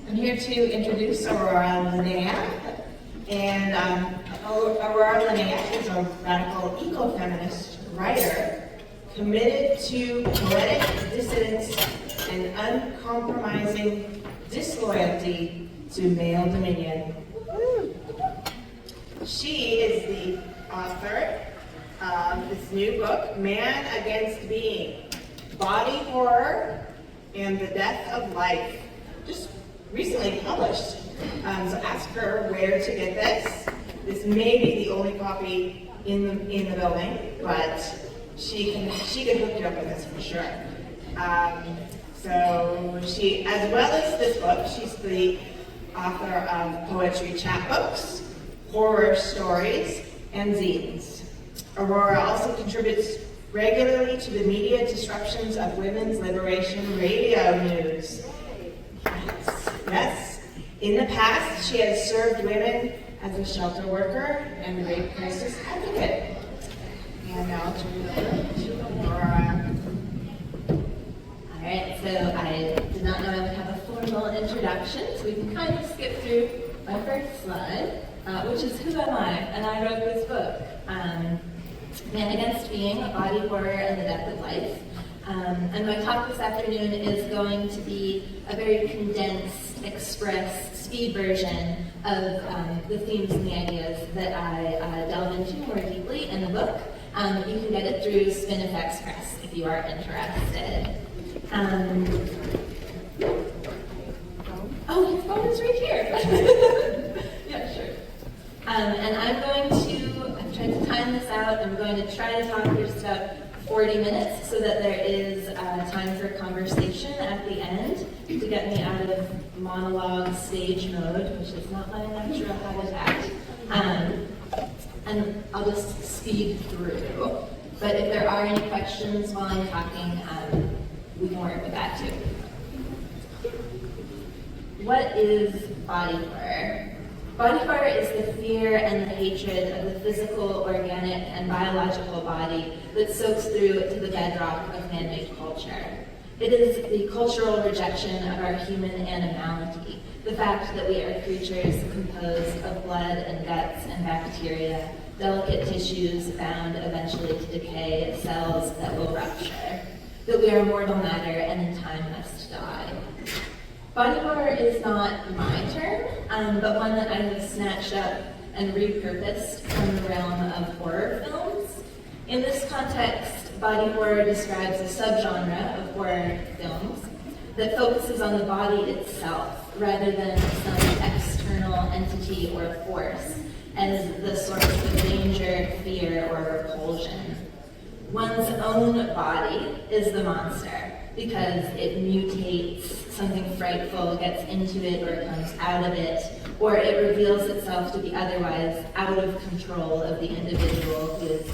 I'm here to introduce Aurora Linnea. And Aurora Linnea is a radical ecofeminist writer committed to poetic dissidence and uncompromising disloyalty to male dominion. She is the author of this new book, Man Against Being, Body Horror and the Death of Life, just recently published. So ask her where to get this. This may be the only copy in the building, but she can hook you up with this for sure. So she, as well as this book, she's the author of poetry chapbooks, horror stories, and zines. Aurora also contributes regularly to the media disruptions of women's liberation radio news. Yes. In the past, she has served women as a shelter worker and a rape crisis advocate. And now I'll turn it over to Aurora. All right, so I did not know I would have a formal introduction, so we can kind of skip through my first slide, which is who am I? And I wrote this book, Man Against Being, A Body Horror and the Death of Life. And my talk this afternoon is going to be a very condensed, express, speed version of the themes and the ideas that I delve into more deeply in the book. You can get it through Spin Effects Press if you are interested. Oh, your phone is right here. Yeah, sure. And I'm going to, I've tried to time this out. I'm going to try to talk for just about 40 minutes so that there is time for conversation at the end to get me out of monologue stage mode, which is not my natural habitat. And I'll just speed through. But if there are any questions while I'm talking, we can work with that too. What is body horror? Body horror is the fear and the hatred of the physical, organic, and biological body that soaks through to the bedrock of man-made culture. It is the cultural rejection of our human animality, the fact that we are creatures composed of blood and guts and bacteria, delicate tissues bound eventually to decay, cells that will rupture, that we are mortal matter and in time must die. Body horror is not my term, but one that I have snatched up and repurposed from the realm of horror films. In this context, body horror describes a subgenre of horror films that focuses on the body itself rather than some external entity or force as the source of danger, fear, or repulsion. One's own body is the monster because it mutates, something frightful gets into it or comes out of it, or it reveals itself to be otherwise out of control of the individual who is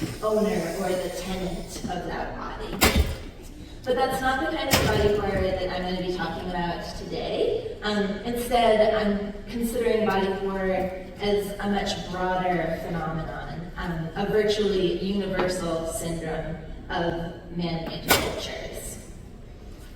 the owner or the tenant of that body. But that's not the kind of body horror that I'm going to be talking about today. Instead, I'm considering body horror as a much broader phenomenon, a virtually universal syndrome of man-made cultures.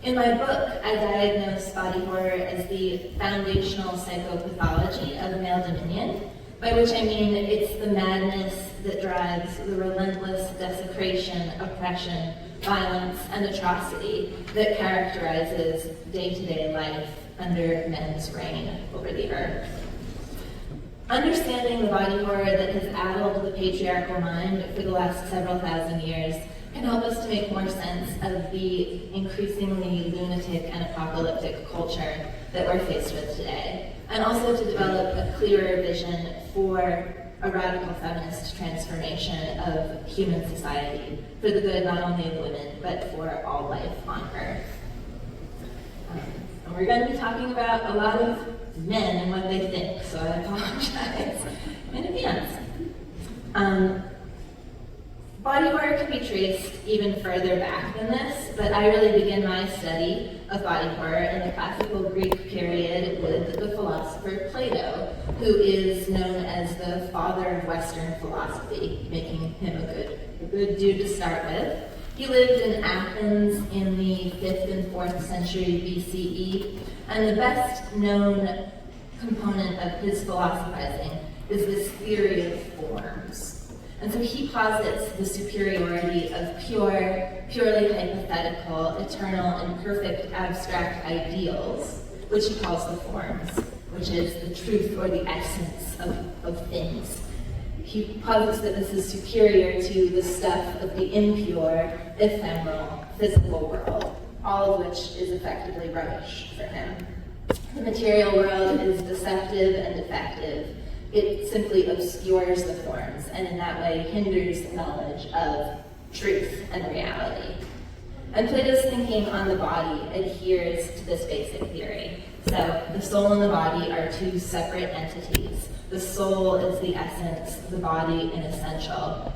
In my book, I diagnose body horror as the foundational psychopathology of male dominion, by which I mean it's the madness that drives the relentless desecration, oppression, violence, and atrocity that characterizes day-to-day life under men's reign over the earth. Understanding the body horror that has addled the patriarchal mind for the last several thousand years can help us to make more sense of the increasingly lunatic and apocalyptic culture that we're faced with today, and also to develop a clearer vision for a radical feminist transformation of human society for the good not only of women, but for all life on Earth. And we're going to be talking about a lot of men and what they think, so I apologize in advance. Body horror can be traced even further back than this, but I really begin my study of body horror in the classical Greek period with the philosopher Plato, who is known as the father of Western philosophy, making him a good dude to start with. He lived in Athens in the 5th and 4th century BCE, and the best known component of his philosophizing is this theory of forms. And so he posits the superiority of purely hypothetical, eternal, and perfect abstract ideals, which he calls the forms, which is the truth or the essence of things. He posits that this is superior to the stuff of the impure, ephemeral, physical world, all of which is effectively rubbish for him. The material world is deceptive and defective. It simply obscures the forms, and in that way hinders knowledge of truth and reality. And Plato's thinking on the body adheres to this basic theory. So the soul and the body are two separate entities. The soul is the essence, the body inessential.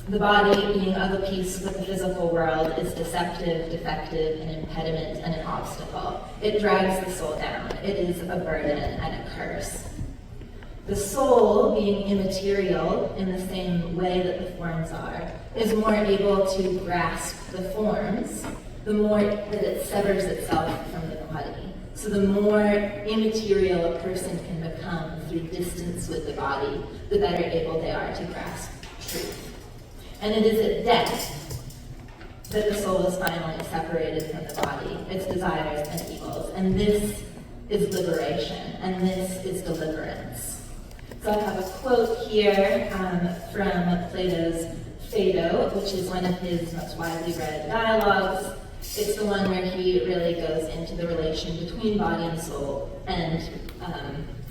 The body, being of a piece with the physical world, is deceptive, defective, an impediment, and an obstacle. It drags the soul down. It is a burden and a curse. The soul, being immaterial in the same way that the forms are, is more able to grasp the forms, the more that it severs itself from the body. So the more immaterial a person can become through distance with the body, the better able they are to grasp truth. And it is at death that the soul is finally separated from the body, its desires and evils. And this is liberation, and this is deliverance. So I have a quote here from Plato's Phaedo, which is one of his most widely read dialogues. It's the one where he really goes into the relation between body and soul and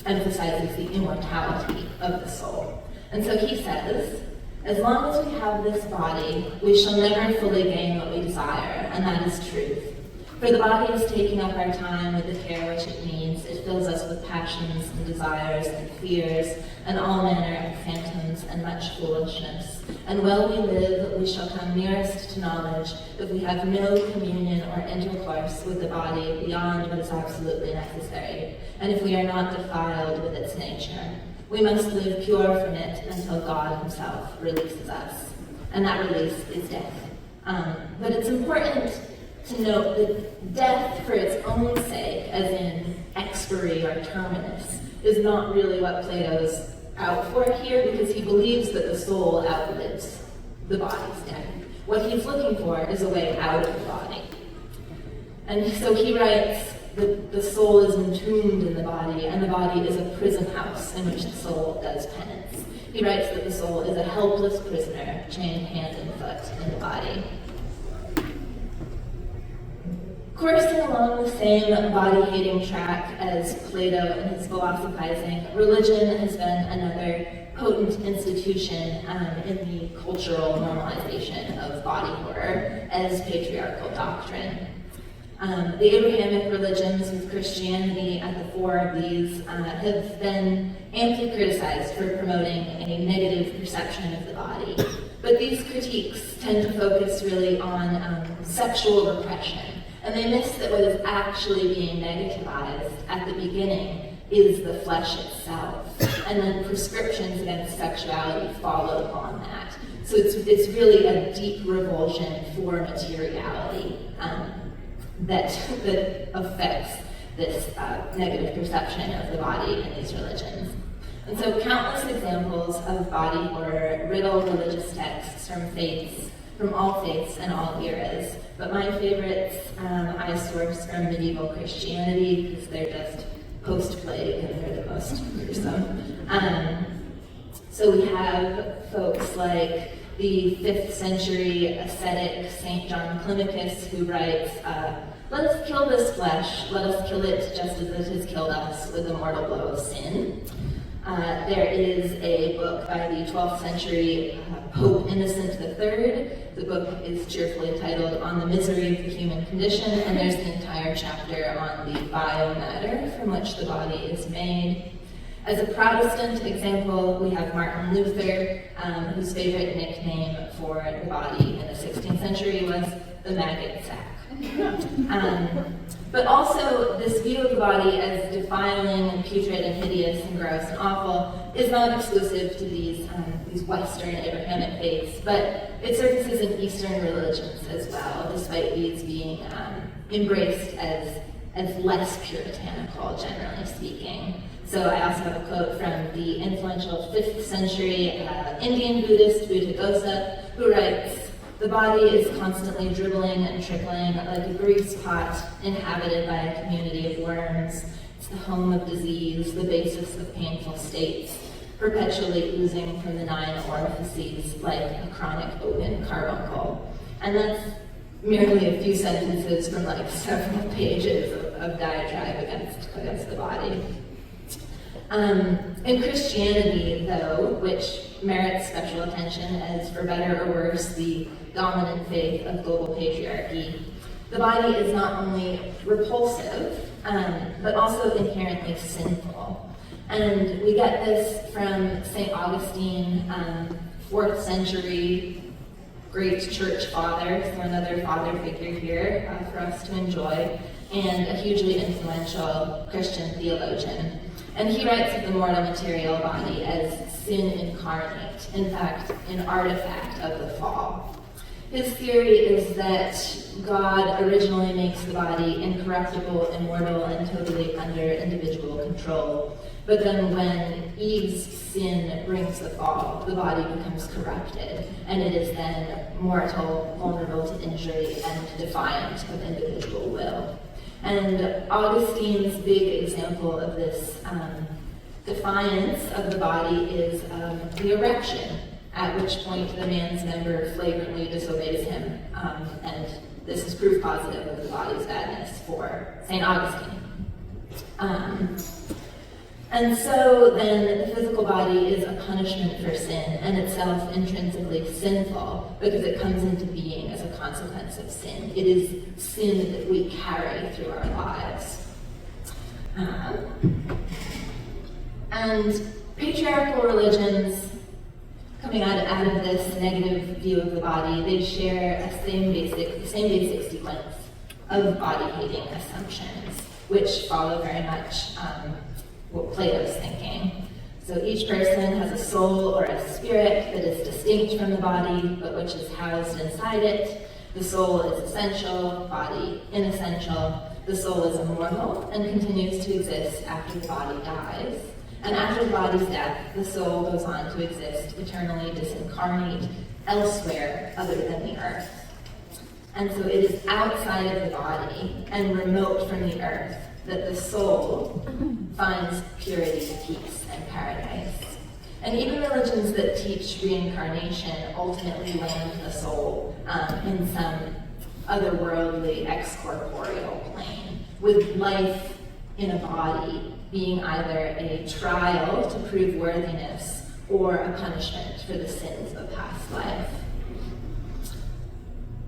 emphasizes the immortality of the soul. And so he says, as long as we have this body, we shall never fully gain what we desire, and that is truth. For the body is taking up our time with the care which it needs. It fills us with passions and desires and fears and all manner of phantoms and much foolishness. And while we live, we shall come nearest to knowledge if we have no communion or intercourse with the body beyond what is absolutely necessary, and if we are not defiled with its nature. We must live pure from it until God himself releases us. And that release is death. But it's important to note that death for its own sake, as in expiry or terminus, is not really what Plato's out for here, because he believes that the soul outlives the body's death. What he's looking for is a way out of the body. And so he writes that the soul is entombed in the body, and the body is a prison house in which the soul does penance. He writes that the soul is a helpless prisoner, chained hand and foot in the body. Coursing along the same body-hating track as Plato in his philosophizing, religion has been another potent institution in the cultural normalization of body horror as patriarchal doctrine. The Abrahamic religions, with Christianity at the fore of these, have been amply criticized for promoting a negative perception of the body. But these critiques tend to focus really on sexual repression. And they miss that what is actually being negativized at the beginning is the flesh itself. And then prescriptions against sexuality follow upon that. So it's really a deep revulsion for materiality that affects this negative perception of the body in these religions. And so countless examples of body horror riddle religious texts from all faiths and all eras. But my favorites I source from medieval Christianity, because they're just post-plague and they're the most gruesome. So we have folks like the 5th century ascetic St. John Climacus, who writes, let us kill this flesh, let us kill it just as it has killed us with the mortal blow of sin. There is a book by the 12th century Pope Innocent III. The book is cheerfully titled On the Misery of the Human Condition, and there's an entire chapter on the biomatter from which the body is made. As a Protestant example, we have Martin Luther, whose favorite nickname for the body in the 16th century was the maggot sack. But also, this view of the body as defiling and putrid and hideous and gross and awful is not exclusive to these Western Abrahamic faiths, but it surfaces in Eastern religions as well, despite these being embraced as less puritanical, generally speaking. So I also have a quote from the influential 5th century Indian Buddhist Buddhaghosa, who writes, "The body is constantly dribbling and trickling like a grease pot inhabited by a community of worms. It's the home of disease, the basis of painful states, perpetually oozing from the 9 orifices like a chronic open carbuncle." And that's merely a few sentences from like several pages of diatribe against the body. In Christianity, though, which merits special attention as, for better or worse, the dominant faith of global patriarchy, the body is not only repulsive, but also inherently sinful. And we get this from St. Augustine, 4th century great church father, so another father figure here for us to enjoy, and a hugely influential Christian theologian. And he writes of the mortal material body as sin incarnate, in fact, an artifact of the fall. His theory is that God originally makes the body incorruptible, immortal, and totally under individual control. But then when Eve's sin brings the fall, the body becomes corrupted, and it is then mortal, vulnerable to injury, and defiant of individual will. And Augustine's big example of this defiance of the body is the erection, at which point the man's member flagrantly disobeys him, and this is proof positive of the body's badness for St. Augustine. And so then the physical body is a punishment for sin, and itself intrinsically sinful because it comes into being as a consequence of sin. It is sin that we carry through our lives. And patriarchal religions, coming out of this negative view of the body, they share the same basic sequence of body-hating assumptions, which follow very much Plato's thinking. So each person has a soul or a spirit that is distinct from the body, but which is housed inside it. The soul is essential, body inessential. The soul is immortal and continues to exist after the body dies. And after the body's death, the soul goes on to exist eternally disincarnate elsewhere other than the earth. And so it is outside of the body and remote from the earth that the soul finds purity, peace, and paradise. And even religions that teach reincarnation ultimately land the soul in some otherworldly, excorporeal plane, with life in a body being either a trial to prove worthiness or a punishment for the sins of past life.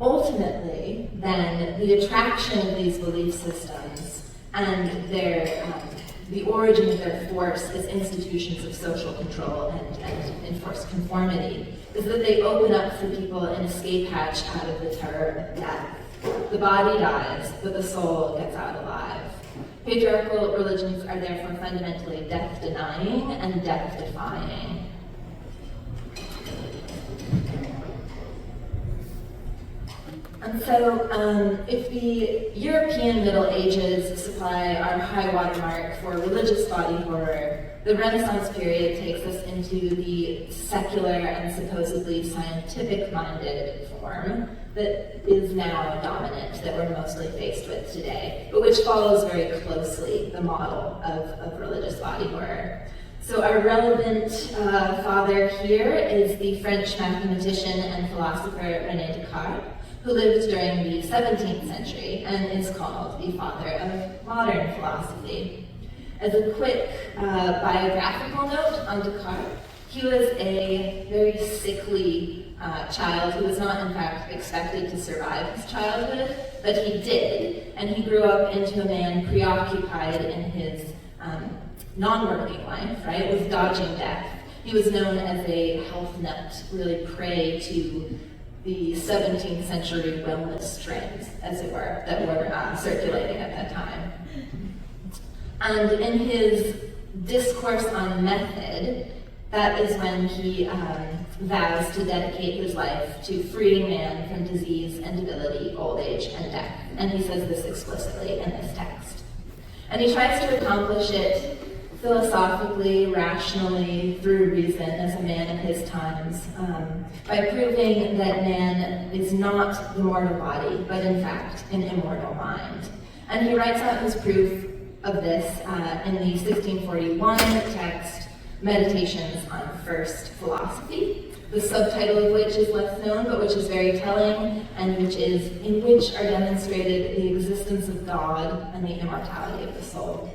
Ultimately, then, the attraction of these belief systems and the origin of their force as institutions of social control and enforced conformity is that they open up for people an escape hatch out of the terror of death. The body dies, but the soul gets out alive. Patriarchal religions are therefore fundamentally death-denying and death-defying. And so, if the European Middle Ages supply our high watermark for religious body horror, the Renaissance period takes us into the secular and supposedly scientific-minded form that is now dominant, that we're mostly faced with today, but which follows very closely the model of religious body horror. So our relevant father here is the French mathematician and philosopher René Descartes, who lived during the 17th century and is called the father of modern philosophy. As a quick biographical note on Descartes, he was a very sickly child who was not, in fact, expected to survive his childhood, but he did, and he grew up into a man preoccupied in his non-working life, right, with dodging death. He was known as a health nut, really prey to the 17th century wellness trends, as it were, that were circulating at that time. And in his discourse on method, that is when he vows to dedicate his life to freeing man from disease and debility, old age, and death. And he says this explicitly in this text. And he tries to accomplish it philosophically, rationally, through reason, as a man of his times, by proving that man is not the mortal body, but in fact an immortal mind. And he writes out his proof of this in the 1641 text, Meditations on First Philosophy, the subtitle of which is less known, but which is very telling, and in which are demonstrated the existence of God and the immortality of the soul.